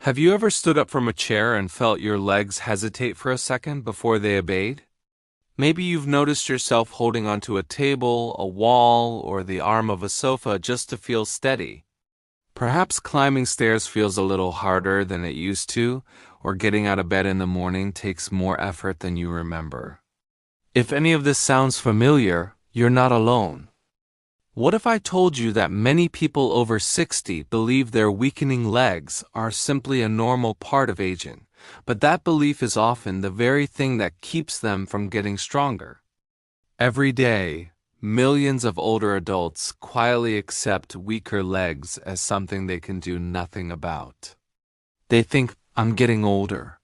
Have you ever stood up from a chair and felt your legs hesitate for a second before they obeyed? Maybe you've noticed yourself holding onto a table, a wall, or the arm of a sofa just to feel steady. Perhaps climbing stairs feels a little harder than it used to, or getting out of bed in the morning takes more effort than you remember. If any of this sounds familiar, you're not alone. What if I told you that many people over 60 believe their weakening legs are simply a normal part of aging, but that belief is often the very thing that keeps them from getting stronger? Every day, millions of older adults quietly accept weaker legs as something they can do nothing about. They think, I'm getting older.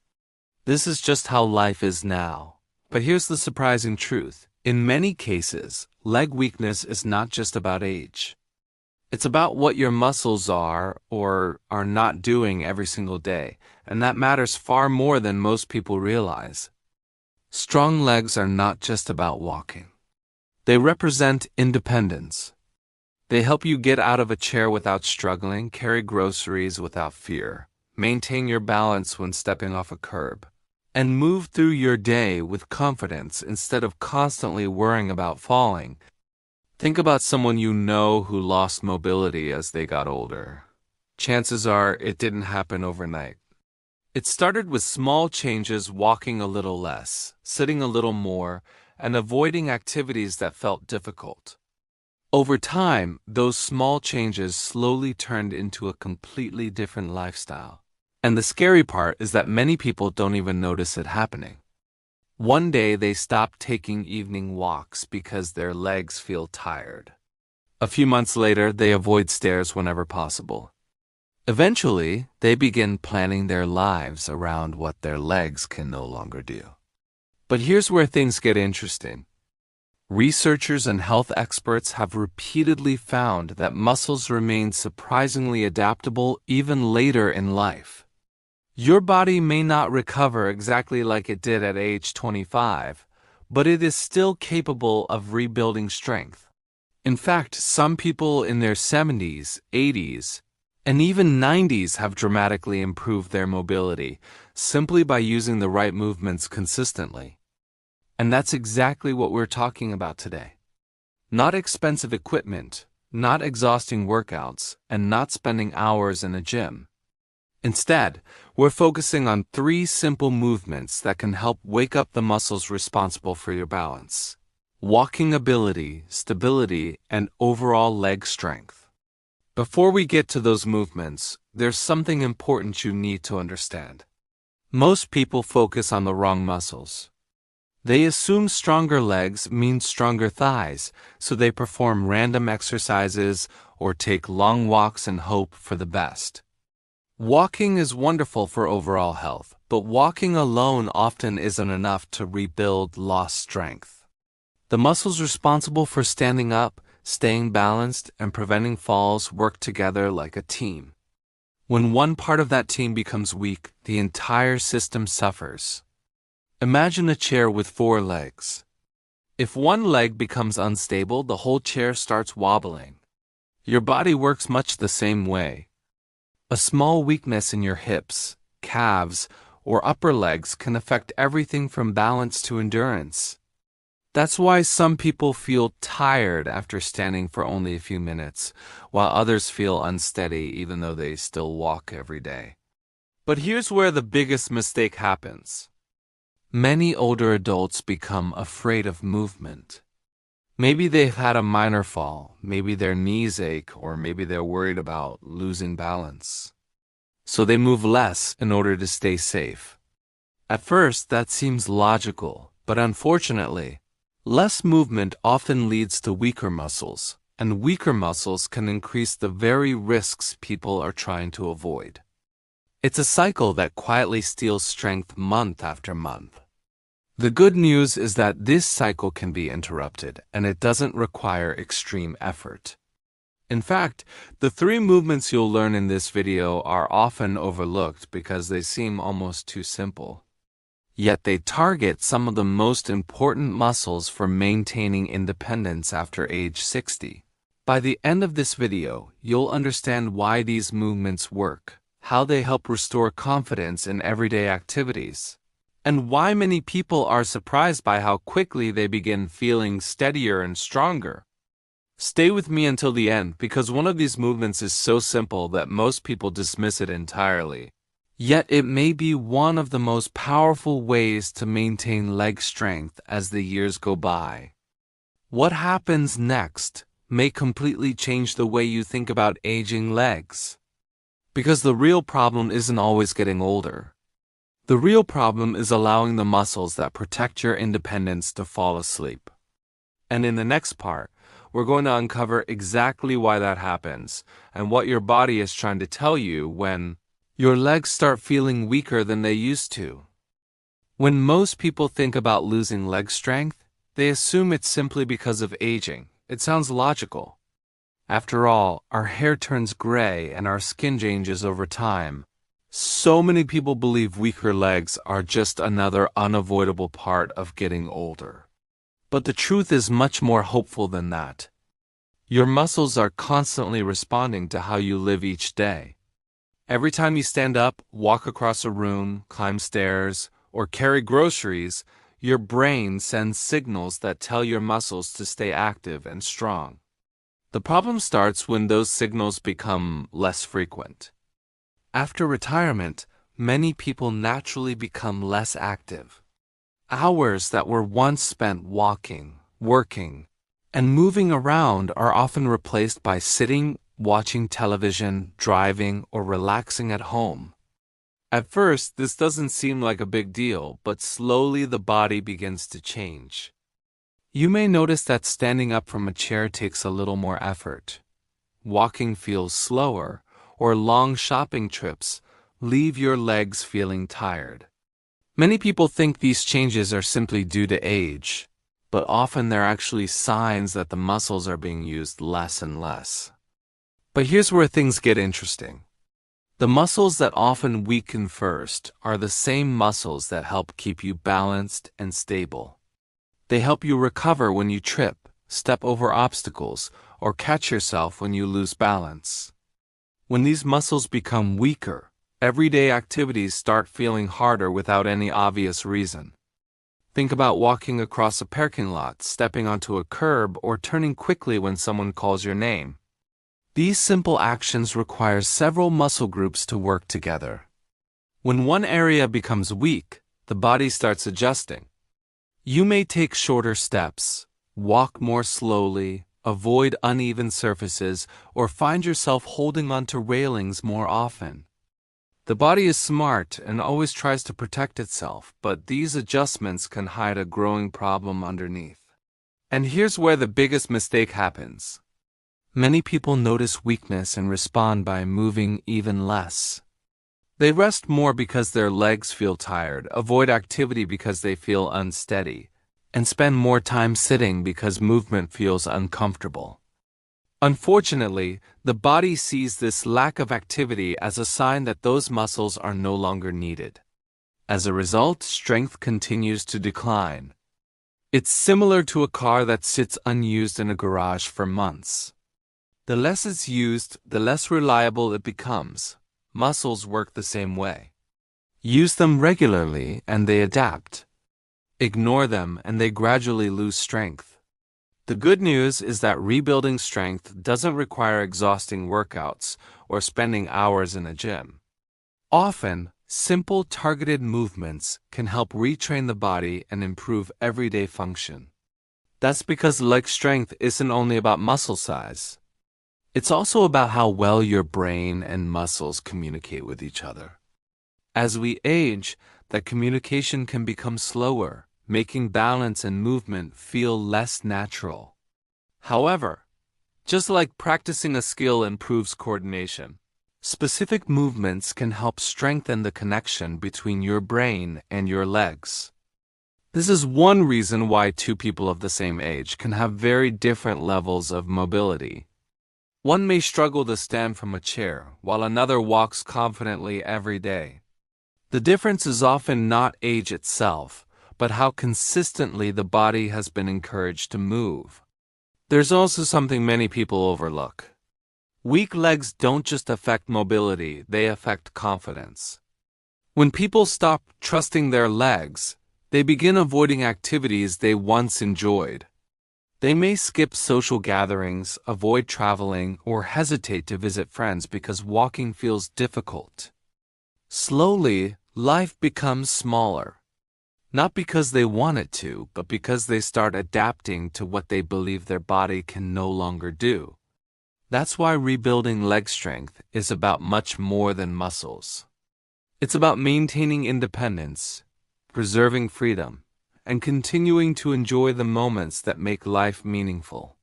This is just how life is now. But here's the surprising truth. In many cases, leg weakness is not just about age. It's about what your muscles are or are not doing every single day, and that matters far more than most people realize. Strong legs are not just about walking. They represent independence. They help you get out of a chair without struggling, carry groceries without fear, maintain your balance when stepping off a curb, and move through your day with confidence instead of constantly worrying about falling. Think about someone you know who lost mobility as they got older. Chances are it didn't happen overnight. It started with small changes, walking a little less, sitting a little more, and avoiding activities that felt difficult. Over time, those small changes slowly turned into a completely different lifestyle. And the scary part is that many people don't even notice it happening. One day they stop taking evening walks because their legs feel tired. A few months later, they avoid stairs whenever possible. Eventually, they begin planning their lives around what their legs can no longer do. But here's where things get interesting. Researchers and health experts have repeatedly found that muscles remain surprisingly adaptable even later in life. Your body may not recover exactly like it did at age 25, but it is still capable of rebuilding strength. In fact, some people in their 70s, 80s, and even 90s have dramatically improved their mobility simply by using the right movements consistently. And that's exactly what we're talking about today. Not expensive equipment, not exhausting workouts, and not spending hours in a gym. Instead, we're focusing on 3 simple movements that can help wake up the muscles responsible for your balance: walking ability, stability, and overall leg strength. Before we get to those movements, there's something important you need to understand. Most people focus on the wrong muscles. They assume stronger legs mean stronger thighs, so they perform random exercises or take long walks and hope for the best. Walking is wonderful for overall health, but walking alone often isn't enough to rebuild lost strength. The muscles responsible for standing up, staying balanced, and preventing falls work together like a team. When one part of that team becomes weak, the entire system suffers. Imagine a chair with 4 legs. If one leg becomes unstable, the whole chair starts wobbling. Your body works much the same way. A small weakness in your hips, calves, or upper legs can affect everything from balance to endurance. That's why some people feel tired after standing for only a few minutes, while others feel unsteady even though they still walk every day. But here's where the biggest mistake happens. Many older adults become afraid of movement. Maybe they've had a minor fall, maybe their knees ache, or maybe they're worried about losing balance. So they move less in order to stay safe. At first, that seems logical, but unfortunately, less movement often leads to weaker muscles, and weaker muscles can increase the very risks people are trying to avoid. It's a cycle that quietly steals strength month after month. The good news is that this cycle can be interrupted, and it doesn't require extreme effort. In fact, the 3 movements you'll learn in this video are often overlooked because they seem almost too simple. Yet they target some of the most important muscles for maintaining independence after age 60. By the end of this video, you'll understand why these movements work, how they help restore confidence in everyday activities, and why many people are surprised by how quickly they begin feeling steadier and stronger. Stay with me until the end because one of these movements is so simple that most people dismiss it entirely. Yet it may be one of the most powerful ways to maintain leg strength as the years go by. What happens next may completely change the way you think about aging legs. Because the real problem isn't always getting older. The real problem is allowing the muscles that protect your independence to fall asleep. And in the next part, we're going to uncover exactly why that happens and what your body is trying to tell you when your legs start feeling weaker than they used to. When most people think about losing leg strength, they assume it's simply because of aging. It sounds logical. After all, our hair turns gray and our skin changes over time. So many people believe weaker legs are just another unavoidable part of getting older. But the truth is much more hopeful than that. Your muscles are constantly responding to how you live each day. Every time you stand up, walk across a room, climb stairs, or carry groceries, your brain sends signals that tell your muscles to stay active and strong. The problem starts when those signals become less frequent. After retirement, many people naturally become less active. Hours that were once spent walking, working, and moving around are often replaced by sitting, watching television, driving, or relaxing at home. At first, this doesn't seem like a big deal, but slowly the body begins to change. You may notice that standing up from a chair takes a little more effort. Walking feels slower, or long shopping trips leave your legs feeling tired. Many people think these changes are simply due to age, but often they're actually signs that the muscles are being used less and less. But here's where things get interesting. The muscles that often weaken first are the same muscles that help keep you balanced and stable. They help you recover when you trip, step over obstacles, or catch yourself when you lose balance. When these muscles become weaker, everyday activities start feeling harder without any obvious reason. Think about walking across a parking lot, stepping onto a curb, or turning quickly when someone calls your name. These simple actions require several muscle groups to work together. When one area becomes weak, the body starts adjusting. You may take shorter steps, walk more slowly, avoid uneven surfaces, or find yourself holding onto railings more often. The body is smart and always tries to protect itself, but these adjustments can hide a growing problem underneath. And here's where the biggest mistake happens. Many people notice weakness and respond by moving even less. They rest more because their legs feel tired, avoid activity because they feel unsteady, and spend more time sitting because movement feels uncomfortable. Unfortunately, the body sees this lack of activity as a sign that those muscles are no longer needed. As a result, strength continues to decline. It's similar to a car that sits unused in a garage for months. The less it's used, the less reliable it becomes. Muscles work the same way. Use them regularly and they adapt. Ignore them and they gradually lose strength. The good news is that rebuilding strength doesn't require exhausting workouts or spending hours in a gym. Often, simple targeted movements can help retrain the body and improve everyday function. That's because leg strength isn't only about muscle size. It's also about how well your brain and muscles communicate with each other. As we age, that communication can become slower, making balance and movement feel less natural. However, just like practicing a skill improves coordination, specific movements can help strengthen the connection between your brain and your legs. This is one reason why two people of the same age can have very different levels of mobility. One may struggle to stand from a chair, while another walks confidently every day. The difference is often not age itself, but how consistently the body has been encouraged to move. There's also something many people overlook. Weak legs don't just affect mobility, they affect confidence. When people stop trusting their legs, they begin avoiding activities they once enjoyed. They may skip social gatherings, avoid traveling, or hesitate to visit friends because walking feels difficult. Slowly, life becomes smaller. Not because they want it to, but because they start adapting to what they believe their body can no longer do. That's why rebuilding leg strength is about much more than muscles. It's about maintaining independence, preserving freedom, and continuing to enjoy the moments that make life meaningful.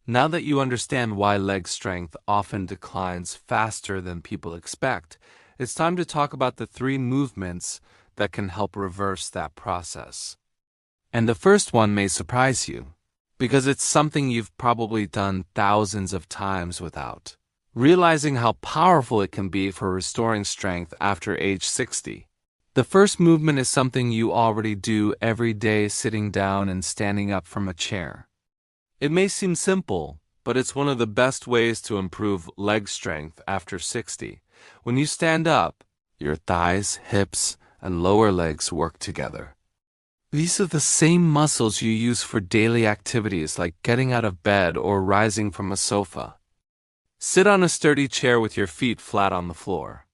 Now that you understand why leg strength often declines faster than people expect, it's time to talk about the 3 movements that can help reverse that process. And the first one may surprise you, because it's something you've probably done thousands of times without realizing how powerful it can be for restoring strength after age 60. The first movement is something you already do every day, sitting down and standing up from a chair. It may seem simple, but it's one of the best ways to improve leg strength after 60. When you stand up, your thighs, hips, and lower legs work together. These are the same muscles you use for daily activities like getting out of bed or rising from a sofa. Sit on a sturdy chair with your feet flat on the floor.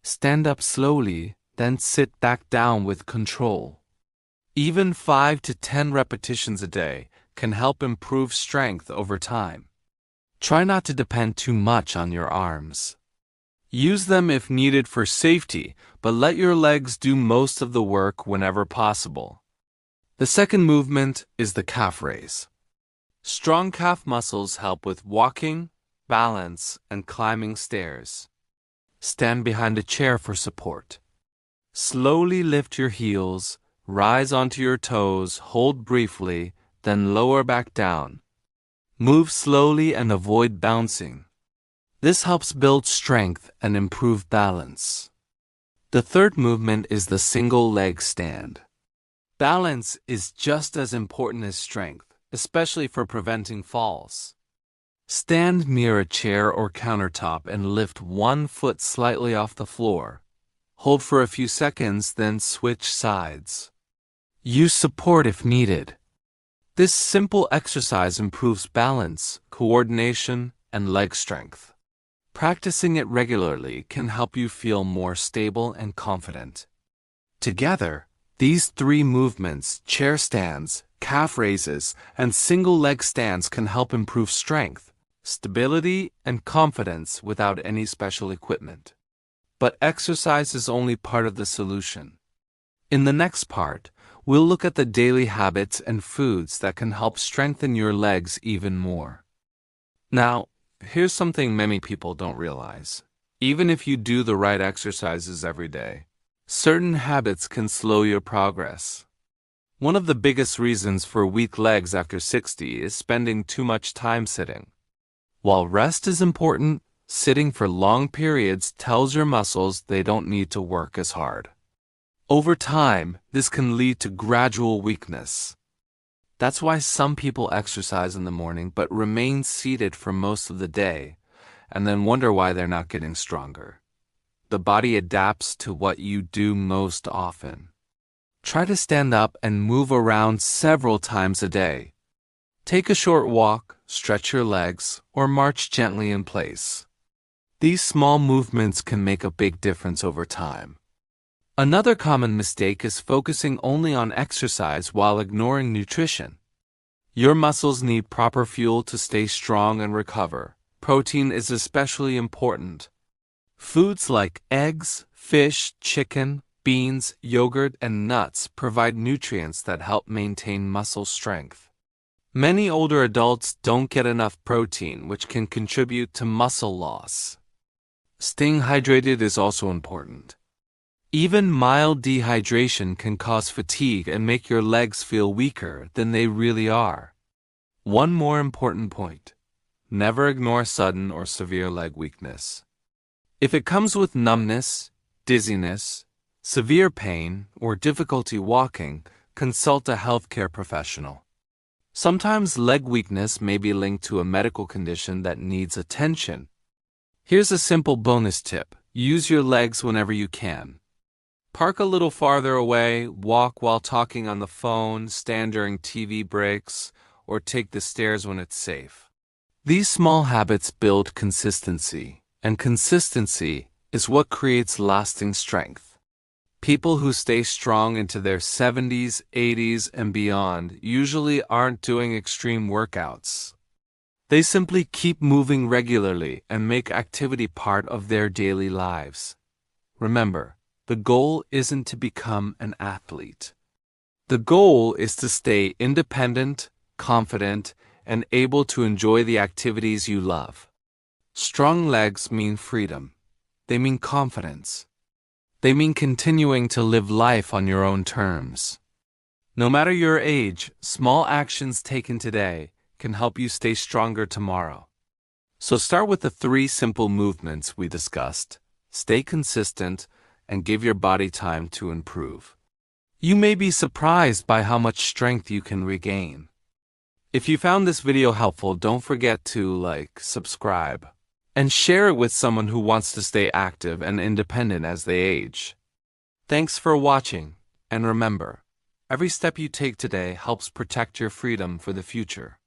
Stand up slowly, then sit back down with control. Even 5 to 10 repetitions a day can help improve strength over time. Try not to depend too much on your arms. Use them if needed for safety, but let your legs do most of the work whenever possible. The second movement is the calf raise. Strong calf muscles help with walking, balance, and climbing stairs. Stand behind a chair for support. Slowly lift your heels, rise onto your toes, hold briefly, then lower back down. Move slowly and avoid bouncing. This helps build strength and improve balance. The third movement is the single leg stand. Balance is just as important as strength, especially for preventing falls. Stand near a chair or countertop and lift one foot slightly off the floor. Hold for a few seconds, then switch sides. Use support if needed. This simple exercise improves balance, coordination, and leg strength. Practicing it regularly can help you feel more stable and confident. Together, these 3 movements, chair stands, calf raises, and single leg stands, can help improve strength, stability, and confidence without any special equipment. But exercise is only part of the solution. In the next part, we'll look at the daily habits and foods that can help strengthen your legs even more. Now, here's something many people don't realize. Even if you do the right exercises every day, certain habits can slow your progress. One of the biggest reasons for weak legs after 60 is spending too much time sitting. While rest is important, sitting for long periods tells your muscles they don't need to work as hard. Over time, this can lead to gradual weakness. That's why some people exercise in the morning but remain seated for most of the day, and then wonder why they're not getting stronger. The body adapts to what you do most often. Try to stand up and move around several times a day. Take a short walk, stretch your legs, or march gently in place. These small movements can make a big difference over time. Another common mistake is focusing only on exercise while ignoring nutrition. Your muscles need proper fuel to stay strong and recover. Protein is especially important. Foods like eggs, fish, chicken, beans, yogurt, and nuts provide nutrients that help maintain muscle strength. Many older adults don't get enough protein, which can contribute to muscle loss. Staying hydrated is also important. Even mild dehydration can cause fatigue and make your legs feel weaker than they really are. One more important point: never ignore sudden or severe leg weakness. If it comes with numbness, dizziness, severe pain, or difficulty walking, consult a healthcare professional. Sometimes leg weakness may be linked to a medical condition that needs attention, Here's a simple bonus tip. Use your legs whenever you can. Park a little farther away, walk while talking on the phone, stand during TV breaks, or take the stairs when it's safe. These small habits build consistency, and consistency is what creates lasting strength. People who stay strong into their 70s, 80s, and beyond usually aren't doing extreme workouts. They simply keep moving regularly and make activity part of their daily lives. Remember, the goal isn't to become an athlete. The goal is to stay independent, confident, and able to enjoy the activities you love. Strong legs mean freedom. They mean confidence. They mean continuing to live life on your own terms. No matter your age, small actions taken today can help you stay stronger tomorrow. So start with the 3 simple movements we discussed. Stay consistent and give your body time to improve. You may be surprised by how much strength you can regain. If you found this video helpful, don't forget to like, subscribe, and share it with someone who wants to stay active and independent as they age. Thanks for watching, and remember, every step you take today helps protect your freedom for the future.